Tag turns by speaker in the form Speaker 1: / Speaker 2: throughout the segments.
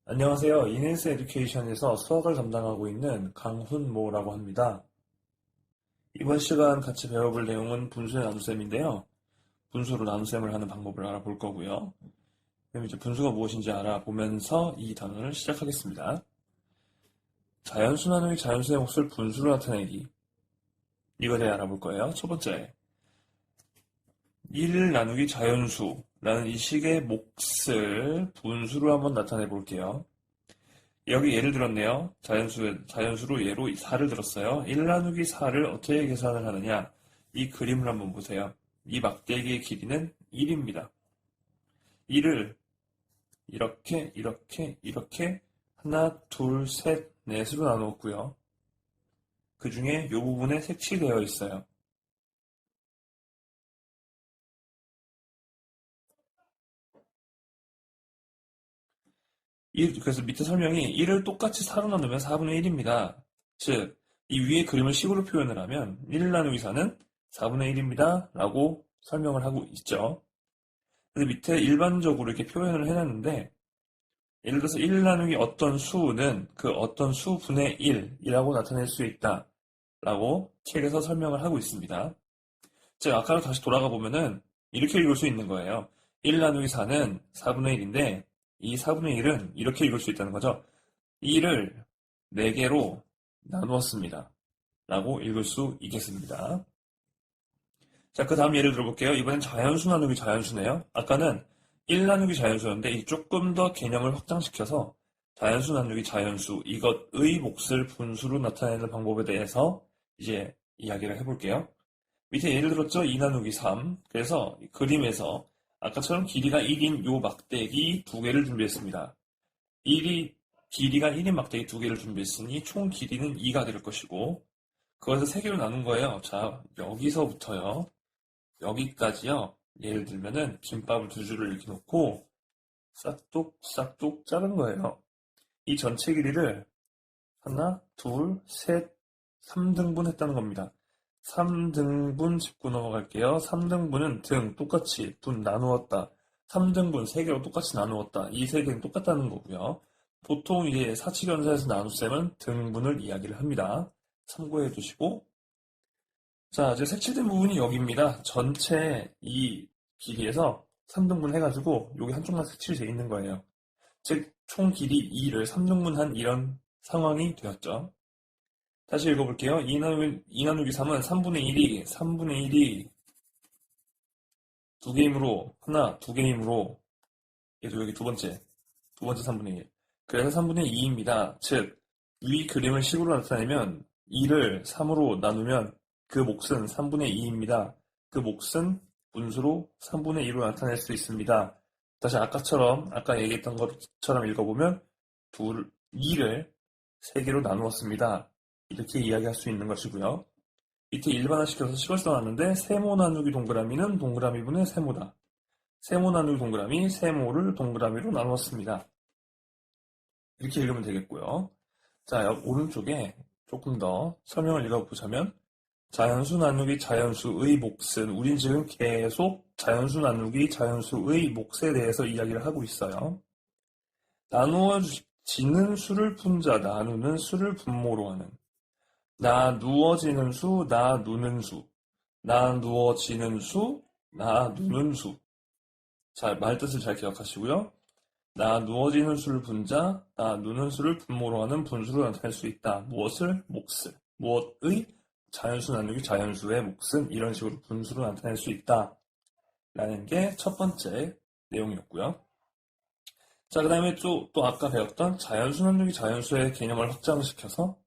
Speaker 1: 안녕하세요. 이넨스 에듀케이션에서 수학을 담당하고 있는 강훈모라고 합니다. 이번 시간 같이 배워볼 내용은 분수의 나눗셈인데요. 분수로 나눗셈을 하는 방법을 알아볼 거고요. 그럼 이제 분수가 무엇인지 알아보면서 이 단원을 시작하겠습니다. 자연수 나누기 자연수의 몫을 분수로 나타내기. 이거에 대해 알아볼 거예요. 첫 번째, 1 나누기 자연수라는 이 식의 몫을 분수로 한번 나타내 볼게요. 여기 예를 들었네요. 자연수로 예로 4를 들었어요. 1 나누기 4를 어떻게 계산을 하느냐? 이 그림을 한번 보세요. 이 막대기의 길이는 1입니다. 1을 이렇게 하나, 둘, 셋, 넷으로 나누었고요. 그 중에 이 부분에 색칠되어 있어요. 그래서 밑에 설명이 1을 똑같이 4로 나누면 4분의 1입니다. 즉, 이 위에 그림을 식으로 표현을 하면 1 나누기 4는 4분의 1입니다. 라고 설명을 하고 있죠. 근데 밑에 일반적으로 이렇게 표현을 해놨는데, 예를 들어서 1 나누기 어떤 수는 그 어떤 수분의 1이라고 나타낼 수 있다. 라고 책에서 설명을 하고 있습니다. 즉, 아까로 다시 돌아가 보면은 이렇게 읽을 수 있는 거예요. 1 나누기 4는 4분의 1인데, 이 4분의 1은 이렇게 읽을 수 있다는 거죠. 1을 4개로 나누었습니다. 라고 읽을 수 있겠습니다. 자, 그 다음 예를 들어볼게요. 이번엔 자연수 나누기 자연수네요. 아까는 1 나누기 자연수였는데 이 조금 더 개념을 확장시켜서 자연수 나누기 자연수, 이것의 몫을 분수로 나타내는 방법에 대해서 이제 이야기를 해볼게요. 밑에 예를 들었죠? 2 나누기 3. 그래서 그림에서 아까처럼 길이가 1인 요 막대기 2개를 준비했습니다. 길이가 1인 막대기 2개를 준비했으니 총 길이는 2가 될 것이고 그것을 3개로 나눈 거예요. 자, 여기서부터요. 여기까지요. 예를 들면은 김밥을 2줄을 이렇게 놓고 싹둑 자른 거예요. 이 전체 길이를 하나, 둘, 셋, 3등분 했다는 겁니다. 3등분 짚고 넘어갈게요. 3등분은 등, 똑같이 분 나누었다. 3등분 3개로 똑같이 나누었다. 이 3개는 똑같다는 거고요. 보통 이제 사칙연산에서 나눗셈은 등분을 이야기를 합니다. 참고해 두시고. 자, 이제 색칠된 부분이 여기입니다. 전체 이 길이에서 3등분 해가지고 여기 한쪽만 색칠이 되어 있는 거예요. 즉, 총 길이 2를 3등분한 이런 상황이 되었죠. 다시 읽어볼게요. 2 나누기 3은 3분의 1이 2개이므로, 하나, 2개이므로, 얘도 여기 두 번째 3분의 1. 그래서 3분의 2입니다. 즉, 위 그림을 식으로 나타내면 2를 3으로 나누면 그 몫은 3분의 2입니다. 그 몫은 분수로 3분의 2로 나타낼 수 있습니다. 다시 아까 얘기했던 것처럼 읽어보면 2를 3개로 나누었습니다. 이렇게 이야기할 수 있는 것이고요. 밑에 일반화시켜서 식을 써놨는데 세모 나누기 동그라미는 동그라미분의 세모다. 세모 나누기 동그라미, 세모를 동그라미로 나누었습니다. 이렇게 읽으면 되겠고요. 자, 오른쪽에 조금 더 설명을 읽어보자면 자연수 나누기 자연수의 몫은 우린 지금 계속 자연수 나누기 자연수의 몫에 대해서 이야기를 하고 있어요. 나누어지는 수를 분자, 나누는 수를 분모로 하는 나누어지는 수, 나누는 수, 나누어지는 수, 나누는 수. 자, 말뜻을 잘 기억하시고요. 나누어지는 수를 분자, 나누는 수를 분모로 하는 분수로 나타낼 수 있다. 무엇을? 몫을. 무엇의? 자연수 나누기 자연수의 몫은 이런 식으로 분수로 나타낼 수 있다. 라는 게 첫 번째 내용이었고요. 자, 그 다음에 또 아까 배웠던 자연수 나누기 자연수의 개념을 확장시켜서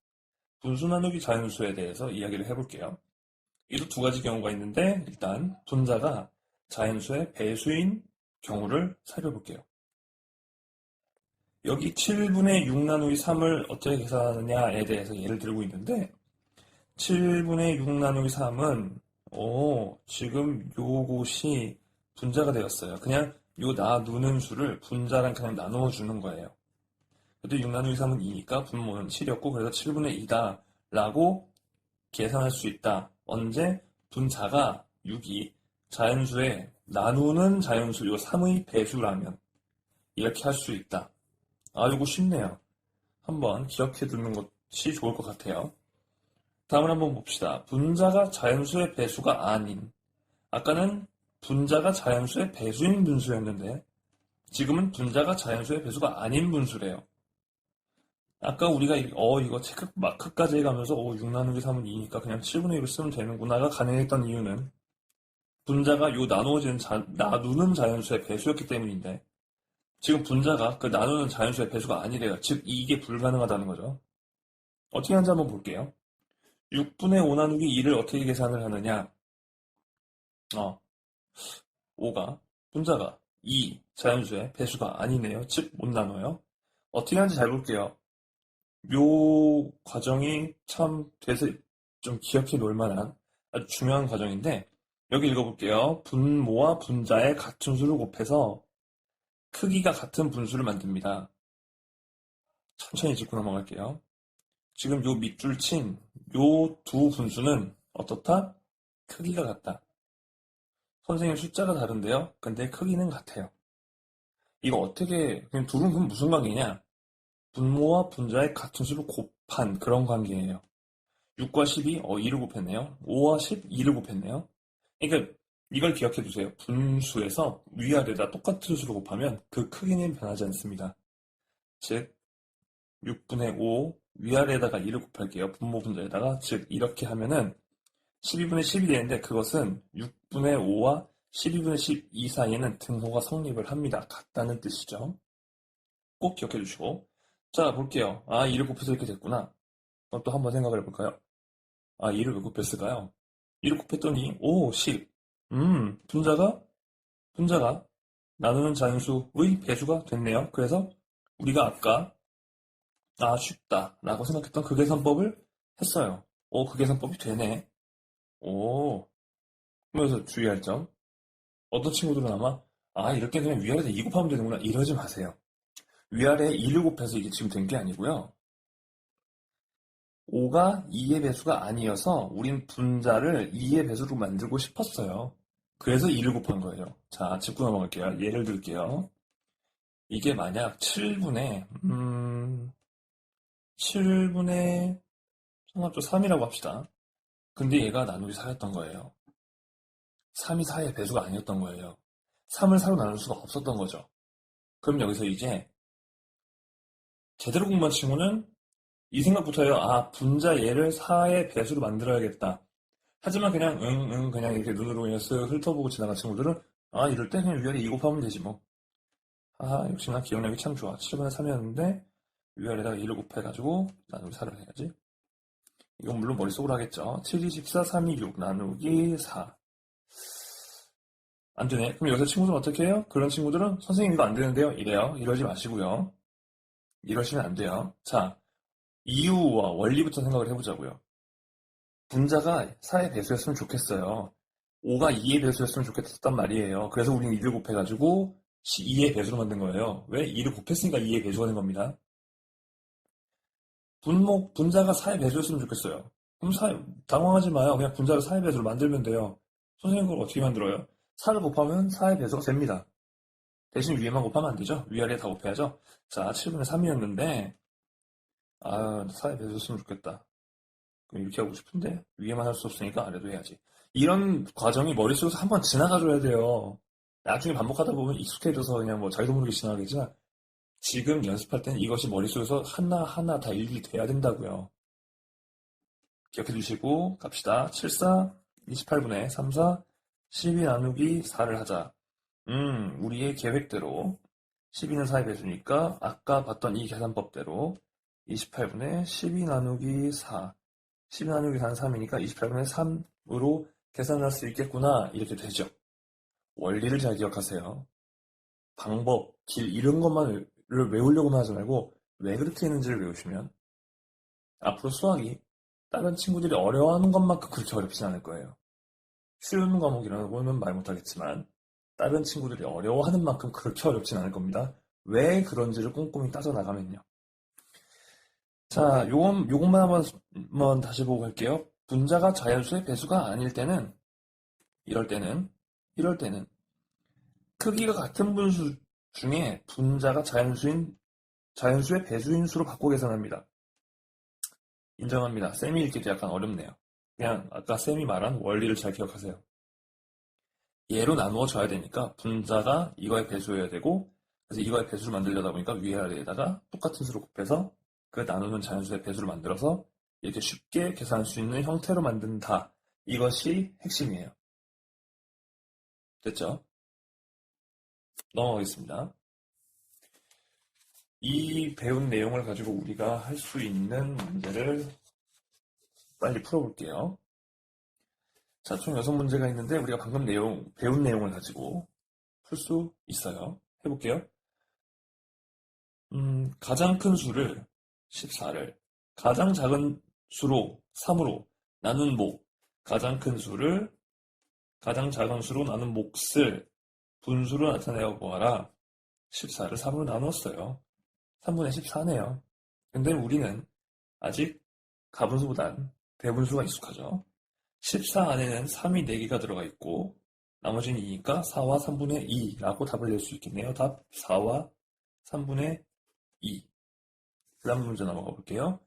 Speaker 1: 분수 나누기 자연수에 대해서 이야기를 해볼게요. 이도 두 가지 경우가 있는데 일단 분자가 자연수의 배수인 경우를 살펴볼게요. 여기 7분의 6 나누기 3을 어떻게 계산하느냐에 대해서 예를 들고 있는데 7분의 6 나누기 3은 지금 요것이 분자가 되었어요. 그냥 요 나누는 수를 분자랑 그냥 나누어 주는 거예요. 그때 6 나누기 3은 2니까 분모는 7이었고 그래서 7분의 2다 라고 계산할 수 있다. 언제? 분자가 6이 자연수의 나누는 자연수 요 3의 배수라면 이렇게 할 수 있다. 이거 쉽네요. 한번 기억해 두는 것이 좋을 것 같아요. 다음을 한번 봅시다. 분자가 자연수의 배수가 아닌. 아까는 분자가 자연수의 배수인 분수였는데 지금은 분자가 자연수의 배수가 아닌 분수래요. 아까 우리가 이거 체크 마크까지 해가면서 6 나누기 3은 2니까 그냥 7분의 1을 쓰면 되는구나가 가능했던 이유는 분자가 나누는 자연수의 배수였기 때문인데 지금 분자가 그 나누는 자연수의 배수가 아니래요. 즉 이게 불가능하다는 거죠. 어떻게 하는지 한번 볼게요. 6분의 5 나누기 2를 어떻게 계산을 하느냐. 5가 분자가 2 자연수의 배수가 아니네요. 즉 못 나눠요. 어떻게 하는지 잘 볼게요. 요 과정이 참 돼서 좀 기억해 놓을 만한 아주 중요한 과정인데 여기 읽어볼게요. 분모와 분자의 같은 수를 곱해서 크기가 같은 분수를 만듭니다. 천천히 짚고 넘어갈게요. 지금 요 밑줄 친 요 두 분수는 어떻다? 크기가 같다. 선생님 숫자가 다른데요. 근데 크기는 같아요. 이거 어떻게 그냥 둘은 그럼 무슨 관계냐? 분모와 분자의 같은 수를 곱한 그런 관계예요. 6과 12, 2를 곱했네요. 5와 10, 2를 곱했네요. 그러니까 이걸 기억해 두세요. 분수에서 위아래다 똑같은 수를 곱하면 그 크기는 변하지 않습니다. 즉 6분의 5 위아래에다가 2를 곱할게요. 분모 분자에다가 즉 이렇게 하면은 12분의 10이 되는데 그것은 6분의 5와 12분의 12 사이에는 등호가 성립을 합니다. 같다는 뜻이죠. 꼭 기억해 주시고 자 볼게요. 2를 곱해서 이렇게 됐구나. 그럼 또 한번 생각을 해볼까요? 2를 왜 곱했을까요? 2를 곱했더니 10 분자가 나누는 자연수의 배수가 됐네요. 그래서 우리가 아까 쉽다 라고 생각했던 그 계산법을 했어요. 그 계산법이 되네. 그러면서 주의할 점. 어떤 친구들은 아마 이렇게 그냥 위아래에다 2 곱하면 되는구나 이러지 마세요. 위아래에 2를 곱해서 이게 지금 된 게 아니고요. 5가 2의 배수가 아니어서 우린 분자를 2의 배수로 만들고 싶었어요. 그래서 2를 곱한 거예요. 자, 짚고 넘어갈게요. 예를 들게요. 이게 만약 7분의 상합조 3이라고 합시다. 근데 얘가 나누기 4였던 거예요. 3이 4의 배수가 아니었던 거예요. 3을 4로 나눌 수가 없었던 거죠. 그럼 여기서 이제 제대로 공부한 친구는 이 생각부터 해요. 분자 얘를 4의 배수로 만들어야겠다. 하지만 그냥 그냥 이렇게 눈으로 그냥 쓱 훑어보고 지나간 친구들은 이럴 때 그냥 위아래 2 곱하면 되지 뭐. 역시나 기억력이 참 좋아. 7분의 3이었는데 위아래다가 2를 곱해가지고 나누기 4를 해야지. 이건 물론 머릿속으로 하겠죠. 7, 2, 14, 3, 2, 6 나누기 4. 안 되네. 그럼 여기서 친구들은 어떻게 해요? 그런 친구들은 선생님 이거 안 되는데요. 이래요. 이러지 마시고요. 이러시면 안 돼요. 자, 이유와 원리부터 생각을 해보자고요. 분자가 4의 배수였으면 좋겠어요. 5가 2의 배수였으면 좋겠단 말이에요. 그래서 우리는 2를 곱해가지고 2의 배수로 만든 거예요. 왜? 2를 곱했으니까 2의 배수가 된 겁니다. 분자가 4의 배수였으면 좋겠어요. 그럼 당황하지 마요. 그냥 분자를 4의 배수로 만들면 돼요. 선생님 그걸 어떻게 만들어요? 4를 곱하면 4의 배수가 됩니다. 대신 위에만 곱하면 안 되죠? 위아래 다 곱해야죠? 자, 7분의 3이었는데 4의 배수였으면 좋겠다. 그럼 이렇게 하고 싶은데 위에만 할 수 없으니까 아래도 해야지. 이런 과정이 머릿속에서 한번 지나가줘야 돼요. 나중에 반복하다 보면 익숙해져서 그냥 뭐 자기도 모르게 지나가겠지만 지금 연습할 때는 이것이 머릿속에서 하나하나 다 일일이 돼야 된다고요. 기억해 두시고 갑시다. 7, 4, 28분의 3, 4, 12 나누기 4를 하자. 우리의 계획대로 12는 4의 배수니까 아까 봤던 이 계산법대로 28분의 12 나누기 4 12 나누기 4는 3이니까 28분의 3으로 계산할 수 있겠구나 이렇게 되죠. 원리를 잘 기억하세요. 방법, 길 이런 것만을 외우려고만 하지 말고 왜 그렇게 했는지를 외우시면 앞으로 수학이 다른 친구들이 어려워하는 것만큼 그렇게 어렵진 않을 거예요. 쉬운 과목이라고는 말 못하겠지만 다른 친구들이 어려워하는 만큼 그렇게 어렵진 않을 겁니다. 왜 그런지를 꼼꼼히 따져나가면요. 자, 요것만 한번 다시 보고 갈게요. 분자가 자연수의 배수가 아닐 때는 이럴 때는 크기가 같은 분수 중에 분자가 자연수인 자연수의 배수인 수로 바꿔 계산합니다. 인정합니다. 쌤이 읽기도 약간 어렵네요. 그냥 아까 쌤이 말한 원리를 잘 기억하세요. 얘로 나누어져야 되니까 분자가 이거의 배수여야 되고, 그래서 이거의 배수를 만들려다 보니까 위아래에다가 똑같은 수로 곱해서 그 나누는 자연수의 배수를 만들어서 이렇게 쉽게 계산할 수 있는 형태로 만든다. 이것이 핵심이에요. 됐죠? 넘어가겠습니다. 이 배운 내용을 가지고 우리가 할 수 있는 문제를 빨리 풀어볼게요. 자, 총 6문제가 있는데 우리가 방금 배운 내용을 가지고 풀 수 있어요. 해볼게요. 가장 큰 수를 14를 가장 작은 수로 3으로 나눈 목, 가장 큰 수를 가장 작은 수로 나눈 몫을 분수로 나타내어 보아라. 14를 3으로 나눴어요. 3분의 14네요. 근데 우리는 아직 가분수보단 배분수가 익숙하죠. 14 안에는 3이 4개가 들어가 있고 나머지는 2니까 4와 3분의 2라고 답을 낼 수 있겠네요. 답 4와 3분의 2. 그 다음 문제 넘어가 볼게요.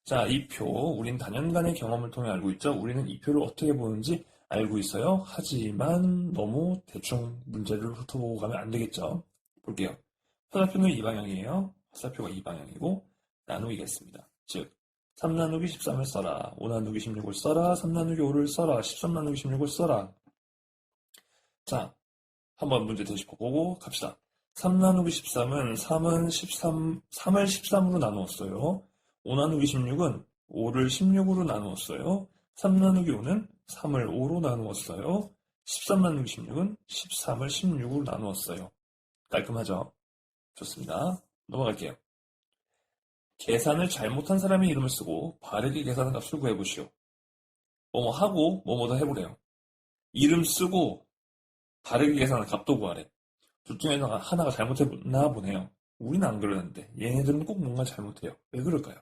Speaker 1: 자, 이 표, 우린 단연간의 경험을 통해 알고 있죠. 우리는 이 표를 어떻게 보는지 알고 있어요. 하지만 너무 대충 문제를 훑어보고 가면 안 되겠죠. 볼게요. 화살표는 이 방향이에요. 화살표가 이 방향이고 나누기겠습니다. 즉 3 나누기 13을 써라. 5 나누기 16을 써라. 3 나누기 5를 써라. 13 나누기 16을 써라. 자, 한번 문제 되짚어보고 갑시다. 3 나누기 13은 3을 13으로 나누었어요. 5 나누기 16은 5를 16으로 나누었어요. 3 나누기 5는 3을 5로 나누었어요. 13 나누기 16은 13을 16으로 나누었어요. 깔끔하죠? 좋습니다. 넘어갈게요. 계산을 잘못한 사람의 이름을 쓰고 바르게 계산한 값을 구해보시오. 뭐뭐 하고 뭐뭐 더 해보래요. 이름 쓰고 바르게 계산한 값도 구하래. 둘 중에 하나가 잘못했나 보네요. 우리는 안 그러는데 얘네들은 꼭 뭔가 잘못해요. 왜 그럴까요?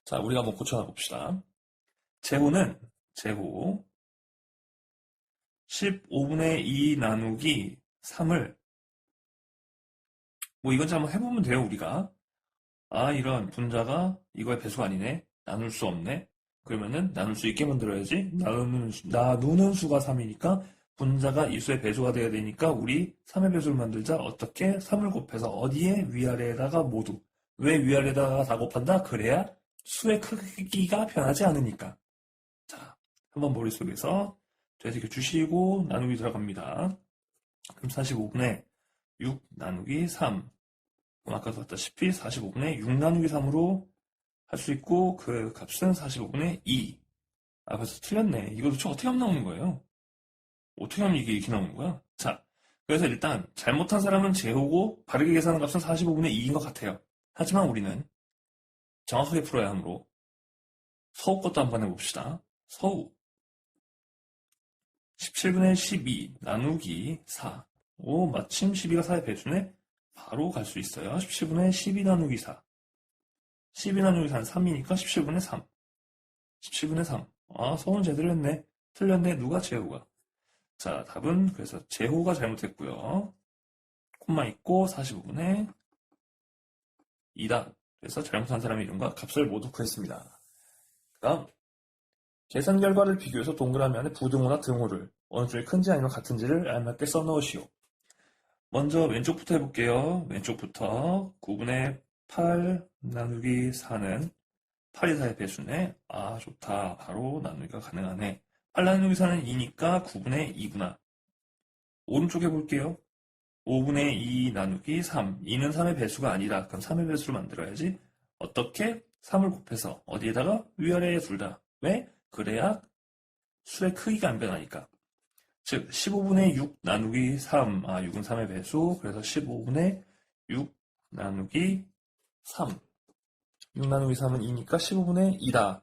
Speaker 1: 자, 우리가 한번 고쳐놔 봅시다. 제호는 제호 15분의 2 나누기 3을 뭐 이건 한번 해보면 돼요. 우리가 아, 이런 분자가 이거의 배수가 아니네. 나눌 수 없네. 그러면은 나눌 수 있게 만들어야지. 나누는 수가 3이니까 분자가 이 수의 배수가 돼야 되니까 우리 3의 배수를 만들자. 어떻게? 3을 곱해서 어디에? 위아래에다가 모두. 왜 위아래에다가 다 곱한다? 그래야 수의 크기가 변하지 않으니까. 자, 한번 머릿속에서 되새겨 주시고 나누기 들어갑니다. 그럼 45분의 6 나누기 3. 아까도 봤다시피 45분의 6 나누기 3으로 할 수 있고 그 값은 45분의 2. 아, 벌써 틀렸네. 이거 도대체 어떻게 하면 나오는 거예요? 어떻게 하면 이게 이렇게 나오는 거야? 자, 그래서 일단 잘못한 사람은 제호고 바르게 계산한 값은 45분의 2인 것 같아요. 하지만 우리는 정확하게 풀어야 하므로 서우 것도 한번 해봅시다. 서우 17분의 12 나누기 4. 오, 마침 12가 4의 배수네. 바로 갈 수 있어요. 17분의 12 나누기 4. 12 나누기 4는 3이니까 17분의 3. 17분의 3. 아, 서우는 제대로 했네. 틀렸네. 누가? 제호가. 자, 답은 그래서 제호가 잘못했고요. 콤마 있고 45분의 2다. 그래서 잘못한 사람의 이름과 값을 모두 구했습니다. 그 다음 계산 결과를 비교해서 동그라미 안에 부등호나 등호를 어느 쪽이 큰지 아니면 같은지를 알맞게 써넣으시오. 먼저 왼쪽부터 해볼게요. 왼쪽부터 9분의 8 나누기 4는 8이 4의 배수네. 아, 좋다. 바로 나누기가 가능하네. 8 나누기 4는 2니까 9분의 2구나. 오른쪽 해볼게요. 5분의 2 나누기 3. 2는 3의 배수가 아니다. 그럼 3의 배수를 만들어야지. 어떻게? 3을 곱해서 어디에다가? 위아래에 둘 다. 왜? 그래야 수의 크기가 안 변하니까. 즉 15분의 6 나누기 3. 아, 6은 3의 배수. 그래서 15분의 6 나누기 3. 6 나누기 3은 2니까 15분의 2다.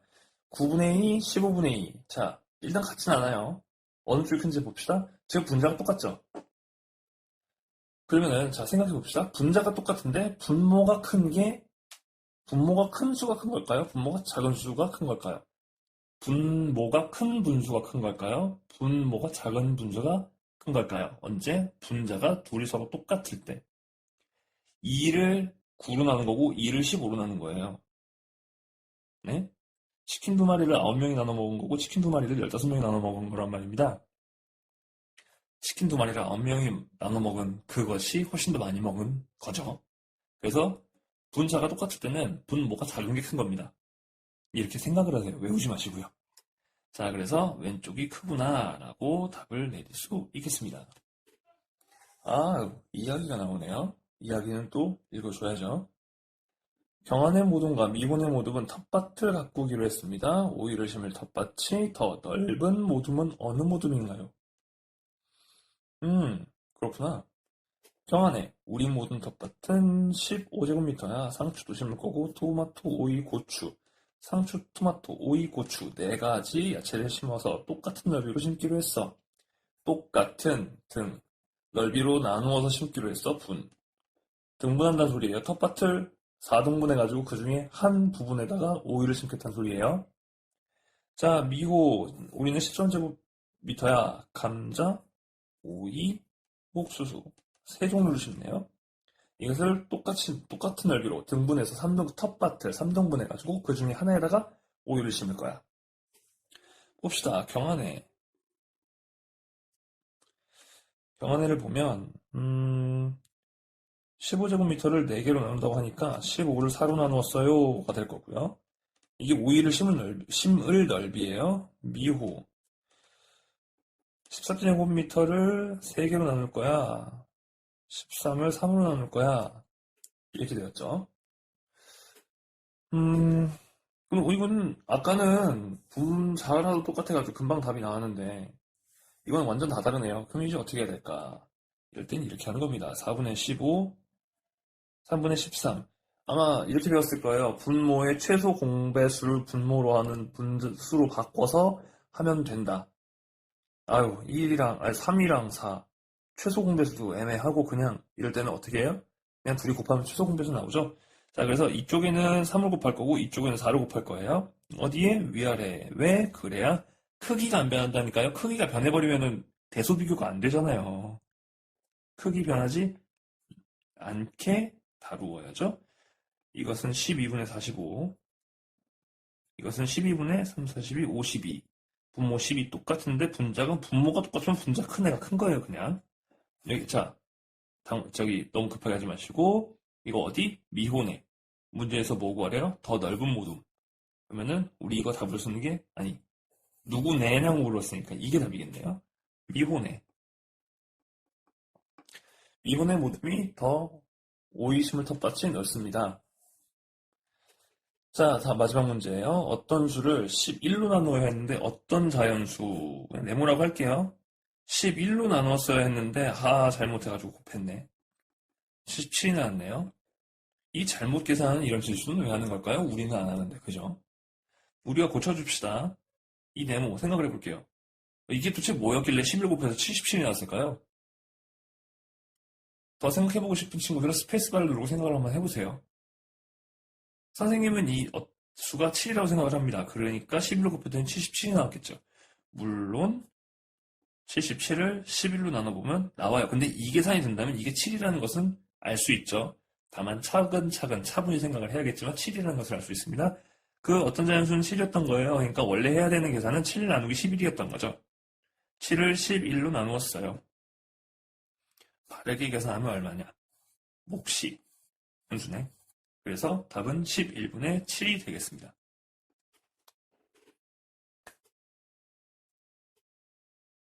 Speaker 1: 9분의 2, 15분의 2. 자, 일단 같진 않아요. 어느 쪽이 큰지 봅시다. 지금 분자가 똑같죠? 그러면은 자, 생각해 봅시다. 분자가 똑같은데 분모가 큰 수가 큰 걸까요? 분모가 작은 수가 큰 걸까요? 분모가 큰 분수가 큰 걸까요? 분모가 작은 분수가 큰 걸까요? 언제? 분자가 둘이 서로 똑같을 때. 2를 9로 나눈 거고 2를 15로 나눈 거예요. 네? 치킨 2마리를 9명이 나눠 먹은 거고 치킨 2마리를 15명이 나눠 먹은 거란 말입니다. 치킨 2마리를 9명이 나눠 먹은 그것이 훨씬 더 많이 먹은 거죠. 그래서 분자가 똑같을 때는 분모가 작은 게 큰 겁니다. 이렇게 생각을 하세요. 외우지 마시고요. 자, 그래서 왼쪽이 크구나 라고 답을 내릴 수 있겠습니다. 이야기가 나오네요. 이야기는 또 읽어줘야죠. 경한의 모둠과 미혼의 모둠은 텃밭을 가꾸기로 했습니다. 오이를 심을 텃밭이 더 넓은 모둠은 어느 모둠인가요? 그렇구나. 경한에 우리 모든 텃밭은 15제곱미터야. 상추도 심을 거고 토마토, 오이, 고추. 상추, 토마토, 오이, 고추 네 가지 야채를 심어서 똑같은 넓이로 심기로 했어. 똑같은 등 넓이로 나누어서 심기로 했어. 분. 등분한다는 소리예요. 텃밭을 4등분해가지고 그 중에 한 부분에다가 오이를 심겠다는 소리예요. 자, 미호 우리는 13제곱미터야. 감자, 오이, 옥수수 세 종류를 심네요. 이것을 똑같은 넓이로 등분해서 텃밭을 3등분해가지고 그 중에 하나에다가 오이를 심을 거야. 봅시다. 경한해를 보면 15제곱미터를 4개로 나눈다고 하니까 15를 4로 나누었어요가 될 거고요. 이게 오이를 심을 넓이에요. 미호 14제곱미터를 3개로 나눌 거야. 13을 3으로 나눌 거야. 이렇게 되었죠. 그럼 이건 아까는 분자라도 똑같아가지고 금방 답이 나왔는데 이건 완전 다 다르네요. 그럼 이제 어떻게 해야 될까? 이럴 땐 이렇게 하는 겁니다. 4분의 15, 3분의 13. 아마 이렇게 배웠을 거예요. 분모의 최소 공배수를 분모로 하는 분수로 바꿔서 하면 된다. 3이랑 4. 최소 공배수도 애매하고 그냥 이럴 때는 어떻게 해요? 그냥 둘이 곱하면 최소 공배수 나오죠? 자, 그래서 이쪽에는 3을 곱할 거고 이쪽에는 4를 곱할 거예요. 어디에? 위아래. 왜? 그래야 크기가 안 변한다니까요. 크기가 변해버리면은 대소 비교가 안 되잖아요. 크기 변하지 않게 다루어야죠. 이것은 12분의 45. 이것은 12분의 3, 42, 52. 분모 12 똑같은데 분자가 분모가 똑같으면 분자 큰 애가 큰 거예요, 그냥. 여기 자, 너무 급하게 하지 마시고 이거 어디? 미혼에. 문제에서 뭐 구하래요? 더 넓은 모둠. 그러면은 우리 이거 답을 쓰는 게 누구 내냐고 물었으니까 이게 답이겠네요. 미혼에. 미혼의 모둠이 더 오이 심을 텃밭이 넓습니다. 자, 마지막 문제예요. 어떤 수를 11로 나누어야 했는데 어떤 자연수 네모라고 할게요. 11로 나누었어야 했는데 잘못해가지고 곱했네. 17이 나왔네요. 이 잘못 계산하는 이런 실수는 왜 하는 걸까요? 우리는 안 하는데, 그죠? 우리가 고쳐줍시다. 이 네모 생각을 해볼게요. 이게 도대체 뭐였길래 11 곱해서 77이 나왔을까요? 더 생각해보고 싶은 친구들은 스페이스바를 누르고 생각을 한번 해보세요. 선생님은 이 수가 7이라고 생각을 합니다. 그러니까 11로 곱했더니 77이 나왔겠죠. 물론 77을 11로 나눠보면 나와요. 근데 이 계산이 된다면 이게 7이라는 것은 알 수 있죠. 다만 차근차근 차분히 생각을 해야겠지만 7이라는 것을 알 수 있습니다. 그 어떤 자연수는 7이었던 거예요. 그러니까 원래 해야 되는 계산은 7 나누기 11이었던 거죠. 7을 11로 나누었어요. 바르게 계산하면 얼마냐? 몫이 분수네. 그래서 답은 11분의 7이 되겠습니다.